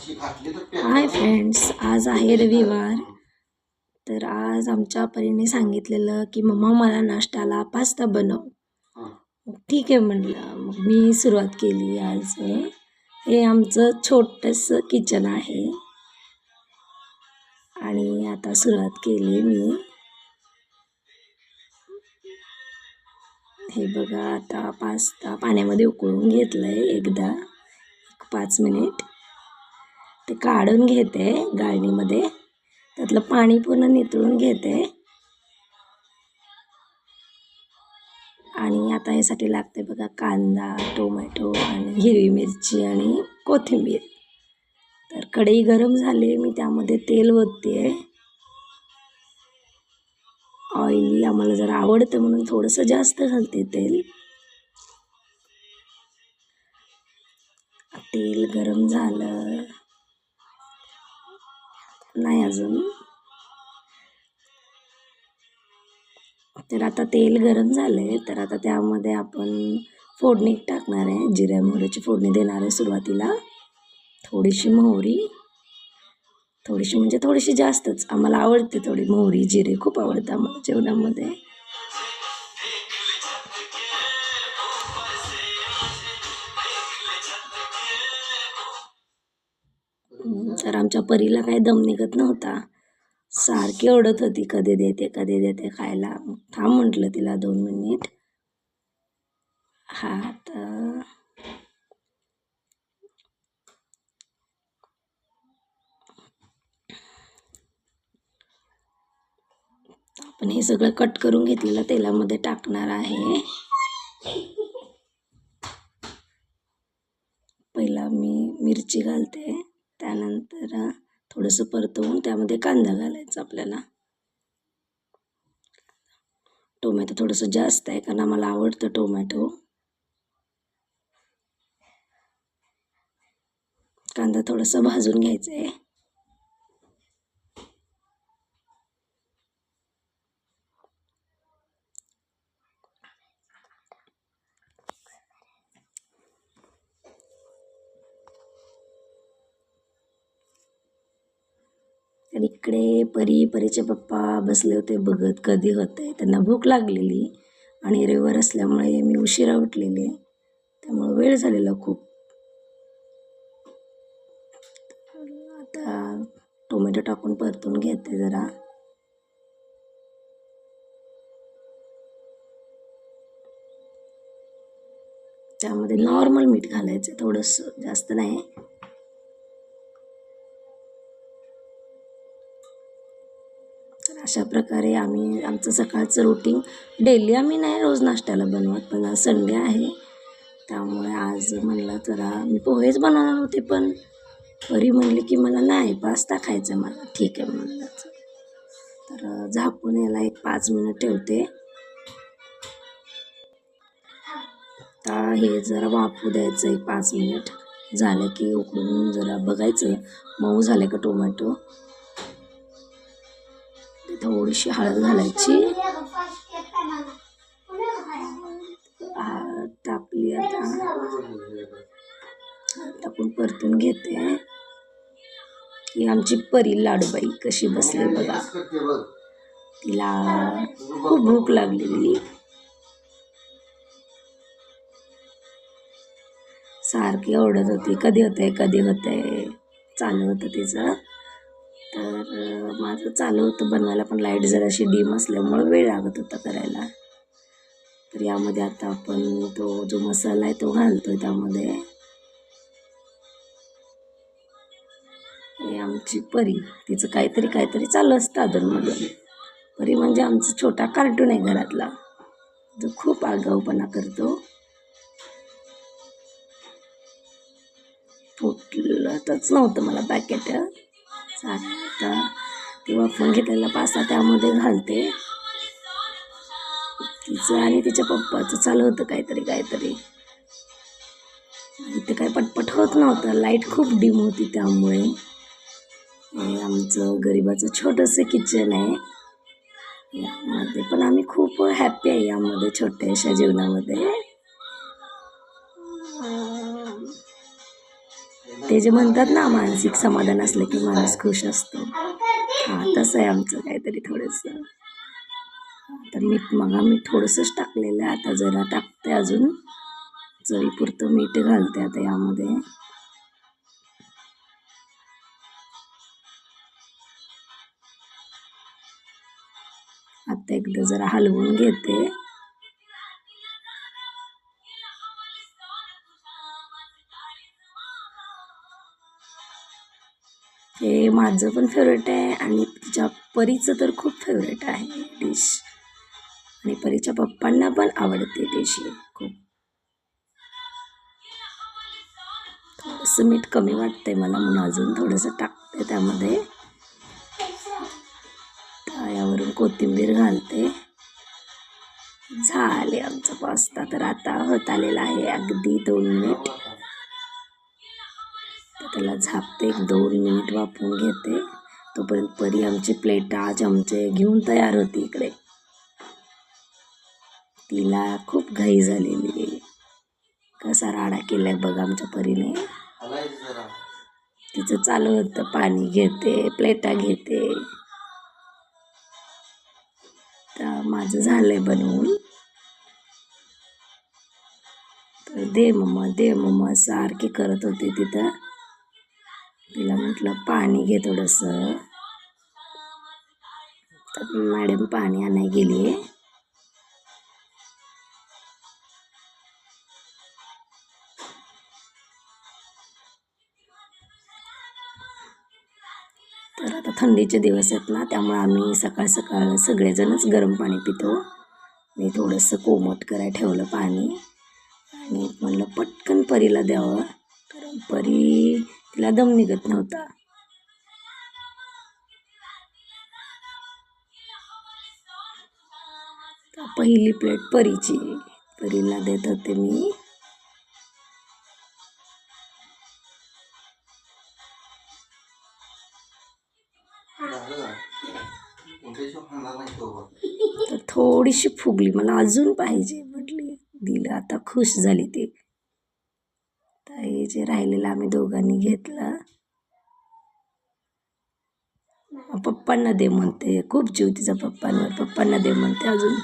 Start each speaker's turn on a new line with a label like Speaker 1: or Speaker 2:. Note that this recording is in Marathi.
Speaker 1: हाय फ्रेंड्स, आज आहे रविवार. तर आज आमच्या परीने सांगितलेलं की मम्मा मला नाश्त्याला पास्ता बनव. मग ठीक आहे म्हणलं. मग मी सुरुवात केली. आज हे आमचं छोटंसं किचन आहे आणि आता सुरुवात केली मी. हे बघा, आता पास्ता पाण्यामध्ये उकळून घेतलंय एकदा 5 मिनिट. ते काढून घेते गाळणीमध्ये, त्यातलं पाणी पूर्ण नितळून घेते. आणि आता यासाठी लागते बघा कांदा, टोमॅटो आणि हिरवी मिरची आणि कोथिंबीर. तर कढई गरम झाली, मी त्यामध्ये तेल ओतते. ऑइली आम्हाला जरा आवडतं म्हणून थोडंसं जास्त घालते तेल. तेल गरम झालं नाही अजून. तर आता तेल गरम झाले, तर आता त्यामध्ये आपण फोडणी टाकणार आहे. जिऱ्या मोहरीची फोडणी देणार आहे सुरुवातीला. थोडीशी मोहरी, थोडीशी म्हणजे थोडीशी जास्तच. आम्हाला आवडते थोडी मोहरी जिरे, खूप आवडतं आम्हाला जेवणामध्ये. तर आमच्या परीला काही दम निघत नव्हता, सारखी ओढत होती कधी देते खायला. थांब म्हटलं तिला 2 मिनिट. हा, तर आपण हे सगळं कट करून घेतलेलं तेलामध्ये टाकणार आहे. पहिला मी मिरची घालते, त्यानंतर थोडंसं परतवून त्यामध्ये कांदा घालायचा आपल्याला. टोमॅटो थोडंसं जास्त आहे कारण आम्हाला आवडतं टोमॅटो. कांदा थोडासा भाजून घ्यायचा आहे. तर इकडे परीचे पप्पा बसले होते बघत कधी होते. त्यांना भूक लागलेली आणि रविवार असल्यामुळे मी उशिरा उठलेली, त्यामुळे वेळ झालेला खूप. आता टोमॅटो टाकून परतून घेते जरा. त्यामध्ये नॉर्मल मीठ घालायचं, थोडंसं, जास्त नाही. तर अशा प्रकारे आमचं सकाळचं रुटीन डेली. आम्ही नाही रोज नाश्त्याला बनवत, पण आज संडे आहे त्यामुळे आज म्हणलं जरा मी पोहेच बनवणार होते, पण परी म्हणली की मला नाही पास्ता खायचा मला. ठीक आहे म्हणलं. तर झाकून याला 5 मिनिट ठेवते. आता हे जरा वाफू द्यायचं 5 मिनिट. झालं की उकळून जरा बघायचं मऊ झाले का टोमॅटो. थोडीशी हळद घालायची. टाकली. आता टाकून परतून घेते. ही आमची परी लाडूबाई कशी बसली बघा. तिला खूप भूक लागलेली, सारखी ओरडत होती कधी होतंय चालू होतं तिचं. तर माझं चालू होतं बनवायला, पण लाईट जराशी डीम असल्यामुळे वेळ लागत होता करायला. तर यामध्ये आता आपण तो जो मसाला आहे तो घालतोय त्यामध्ये. हे आमची परी, तिचं काहीतरी चालू असतं अधूनमधून. परी म्हणजे आमचा छोटा कार्टून आहे घरातला, जो खूप आगाऊपणा करतो. फुटलंच नव्हतं मला पॅकेट. आता ते वाफवून घेतलेला पास्ता त्यामध्ये घालते. तिचं आणि तिच्या पप्पाचं चालू होतं काहीतरी. इथे काय पटपट होत नव्हतं, लाईट खूप डिम होती त्यामुळे. आमचं गरिबाचं छोटंसं किचन आहे. यामध्ये पण आम्ही खूप हॅप्पी आहे, यामध्ये छोट्याशा जीवनामध्ये. ते जे म्हणतात ना मानसिक समाधान असलं की माणूस खुश असतो. हां तसं आहे आमचं काहीतरी थोडंसं. तर मीठ थोडंसंच टाकलेलं आहे, आता जरा टाकते अजून, चवीपुरतं मीठ घालते आता यामध्ये. आता एकदा जरा हलवून घेते. हे माझं पण फेवरेट आहे आणि तिच्या परीचं तर खूप फेवरेट आहे डिश. आणि परीच्या पप्पांना पण आवडते डिश ही खूप. थोडंसं मीठ कमी वाटतंय मला म्हणून अजून थोडंसं टाकते त्यामध्ये. यावरून कोथिंबीर घालते. झाले आमचा पास्ता तर आता होत आलेला आहे अगदी 2 मिनिट. तर त्याला झाकते, 1-2 मिनिट वाफवून घेते. तोपर्यंत परी आमची प्लेटा चमचे घेऊन तयार होती इकडे. तिला खूप घाई झालेली आहे. कसा राडा केलाय बघ आमच्या परीने. तिचं चालू होतं पाणी घेते, प्लेटा घेते. तर माझं झालंय बनवून. तर दे मम्मा सारखी करत होती तिथं. तिला म्हटलं पाणी घे थोडंसं. तर मॅडम पाणी आणायला गेली आहे. तर आता थंडीचे दिवस आहेत ना, त्यामुळे आम्ही सकाळ सकाळ सगळेजणच गरम पाणी पितो. मी थोडंसं कोमट करायला ठेवलं पाणी आणि म्हणलं पटकन परीला द्यावं, कारण परी तिला दम निघत नव्हता. पहिली प्लेट परीची, परीला देत होते मी. तर थोडीशी फुगली, मला अजून पाहिजे म्हटली, दिलं. आता खुश झाली ती. तर हे जे राहिलेलं आम्ही दोघांनी घेतलं. पप्पांना दे म्हणते, खूप जीव तिचा पप्पांना दे म्हणते अजून.